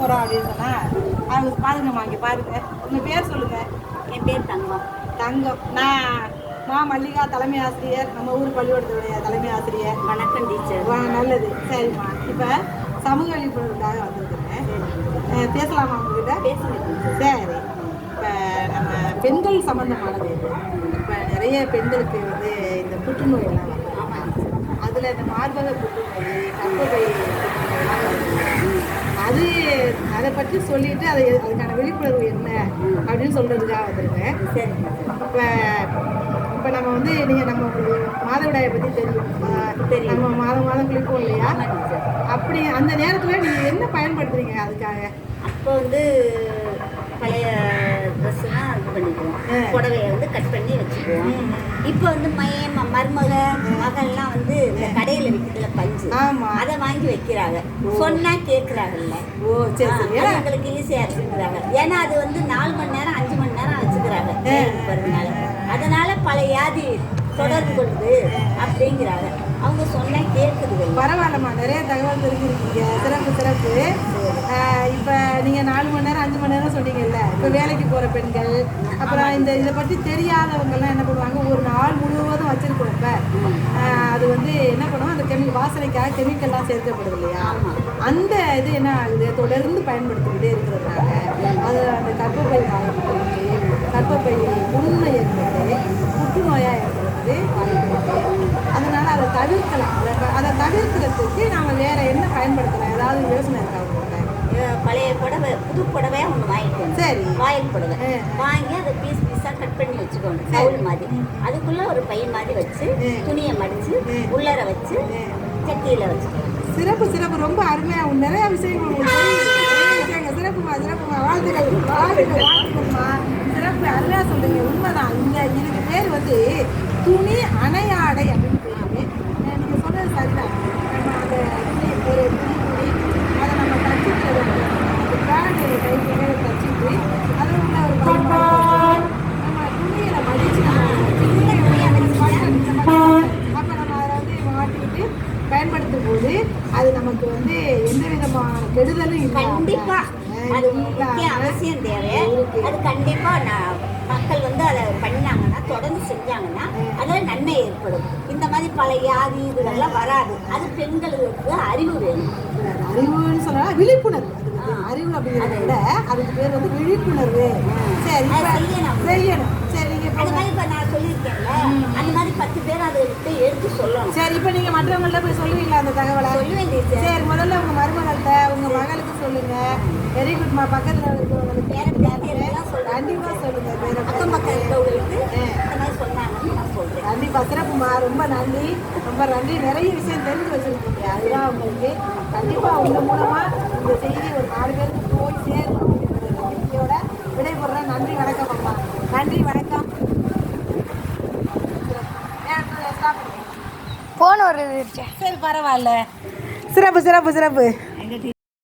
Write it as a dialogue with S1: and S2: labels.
S1: போகிறோம் அப்படின்னு சொன்னால் அவங்க பாருங்கம்மா, இங்கே பாருங்க. உங்கள் பேர் சொல்லுங்கள்.
S2: என் பேர் தங்கம்.
S1: தங்கம். நான் மல்லிகா, தலைமை ஆசிரியர், நம்ம ஊர் பள்ளிக்கூடத்துடைய தலைமை ஆசிரியர்.
S2: வணக்கம் டீச்சர்.
S1: நல்லது, சரிம்மா. இப்போ சமூக விழிப்புணர்வுக்காக வந்திருக்கிறேன். பேசலாமா உங்ககிட்ட?
S2: பேசுங்க.
S1: சரி. இப்போ நம்ம பெண்கள் சம்மந்தமானது. இப்போ நிறைய பெண்களுக்கு வந்து இந்த புற்றுநோய் எல்லாம் வருது. அதில் இந்த மார்பக புற்றுநோய், கர்ப்பப்பை புற்றுநோயெல்லாம் வருது. அதை பற்றி சொல்லிட்டு அதுக்கான விழிப்புணர்வு என்ன அப்படின்னு சொல்கிறதுக்காக வந்திருக்கேன்.
S2: சரி.
S1: இப்போ நம்ம வந்து நம்ம மாதவிடாயை பற்றி தெரியும். நம்ம மாதம் குளிப்போம் இல்லையா? அப்படி அந்த நேரத்தில் நீங்கள் என்ன பயன்படுத்துறீங்க அதுக்காக?
S2: அப்போ வந்து பழைய ட்ரெஸ்ஸுலாம் இது பண்ணிக்குவோம், புடவையை வந்து கட் பண்ணி வச்சுக்குவோம். இப்போ வந்து மகள்லாம் வந்து இந்த கடையில் விற்கிறதுல பஞ்சு, அதை வாங்கி வைக்கிறாங்க. சொன்னால் கேட்குறாங்கல்ல.
S1: ஓ சரி சரி.
S2: எங்களுக்கு ஈஸியாக இருக்குங்கிறாங்க. ஏன்னா அது வந்து 4 மணி நேரம் 5 மணி நேரம் வச்சுக்கிறாங்க போகிறதுனால. அதனால பல வியாதி தொடர்பு கொள்ளுது அப்படிங்கிறாங்க. அவங்க சொன்னால் கேட்குது.
S1: பரவாயில்லம்மா, நிறைய தகவல் தெரிஞ்சிருக்கீங்க. சிறப்பு. இப்போ நீங்கள் 4 மணி நேரம் 5 மணி நேரம் சொன்னீங்கல்ல. இப்போ வேலைக்கு போகிற பெண்கள், அப்புறம் இதை பற்றி தெரியாதவங்கெல்லாம் என்ன பண்ணுவாங்க, ஒரு நாள் முழுவதும் வச்சுருக்கிறப்ப அது வந்து என்ன பண்ணுவோம், அந்த வாசனைக்காக கெமிக்கல்லாம் சேர்க்கப்படுது இல்லையா? அந்த இது என்ன ஆகுது, தொடர்ந்து பயன்படுத்திக்கிட்டே இருக்கிறதுனால அது அந்த கர்ப்பப்பை புண்ணை ஏற்படுது, புற்றுநோயாக ஏற்படுறது வாய்ப்பு. அதனால் அதை தவிர்க்கலாம். அதை தவிர்க்கிறதுக்கு நாம் வேறு என்ன பயன்படுத்தலாம்? ஏதாவது யோசனை இருக்கா அவங்கள்ட்ட?
S2: பழைய புடவை, புது புடவையாக ஒன்று வாங்கிக்கணும்.
S1: சரி.
S2: வாயில் புடவை வாங்கி அதை பீஸாக கட் பண்ணி வச்சுக்கணும், கவுல் மாதிரி. அதுக்குள்ளே ஒரு பை மாதிரி வச்சு துணியை மடித்து உள்ளர வச்சு சட்டியில் வச்சுக்கணும்.
S1: சிறப்பு. ரொம்ப அருமையாக நிறைய விஷயங்கள் சிறப்புமா. வாழ்த்துக்கள்மா. சிறப்பு, அருமையாக சொல்றீங்க. உண்மைதான். இதுக்கு பேர் வந்து துணி அணையாடை அப்படின்னு பேரு. நீங்கள் சொன்னது சரிதான். நம்ம அந்த ஒரு துணி அதை நம்ம தச்சுக்கிறது, அந்த பேடு கைகளை தச்சுட்டு அதில் உள்ள ஒரு நம்ம துணியில் மடிச்சு அப்போ நம்ம அதை வந்து மாட்டிக்கிட்டு பயன்படுத்தும் போது அது நமக்கு வந்து எந்த விதமான கெடுதலும் இல்லை.
S2: கண்டிப்பாக அது முக்கிய அவசியம் தேவை. அது கண்டிப்பாக மக்கள் வந்து அதை பண்ணாங்கன்னா, தொடர்ந்து செஞ்சாங்கன்னா அதில் நன்மை ஏற்படும். இந்த மாதிரி பல வியாதி இதுகள்லாம் வராது. அது பெண்களுக்கு அறிவு வேணும்.
S1: அறிவுன்னு சொல்லலாம், விழிப்புணர்வு. அறிவு அப்படிங்கிறத விட அதுக்கு பேர் வந்து விழிப்புணர்வு. சரி, செய்யணும். சரி,
S2: அது மாதிரி இப்போ நான் சொல்லியிருக்கேன்ல, அந்த மாதிரி 10 பேர் அதை விட்டு எடுத்து சொல்லணும்.
S1: சரி, இப்போ நீங்கள் மற்றவங்கள்ட்ட போய் சொல்லுவீங்களா அந்த தகவலை?
S2: சொல்ல வேண்டியது.
S1: சரி, முதல்ல உங்கள் மருமகள்கிட்ட, உங்கள் மகளுக்கு சொல்லுங்கள். வெரி குட்மா. பக்கத்தில் இருக்கிறவங்களுக்கு கண்டிப்பாக சொல்லுங்கள்.
S2: அக்கம் பக்கம் இருக்கிறவங்களுக்கு அந்த மாதிரி சொன்னாங்கன்னு நான் சொல்கிறேன்.
S1: கண்டிப்பாக. சிறப்புமா, ரொம்ப நன்றி. நிறைய விஷயம் தெரிஞ்சு வச்சுருக்கீங்க. அதுதான் உங்களுக்கு கண்டிப்பாக உங்கள் மூலமாக இந்த செய்தி ஒரு 4 பேருக்கு போய் சேரணும் அப்படிங்கிற நம்பிக்கையோட விடைபெறுறேன். நன்றி, வணக்கம் அம்மா. நன்றி, வணக்கம். ஃபோன் வருது. சரி, பரவாயில்ல. சிறப்பு.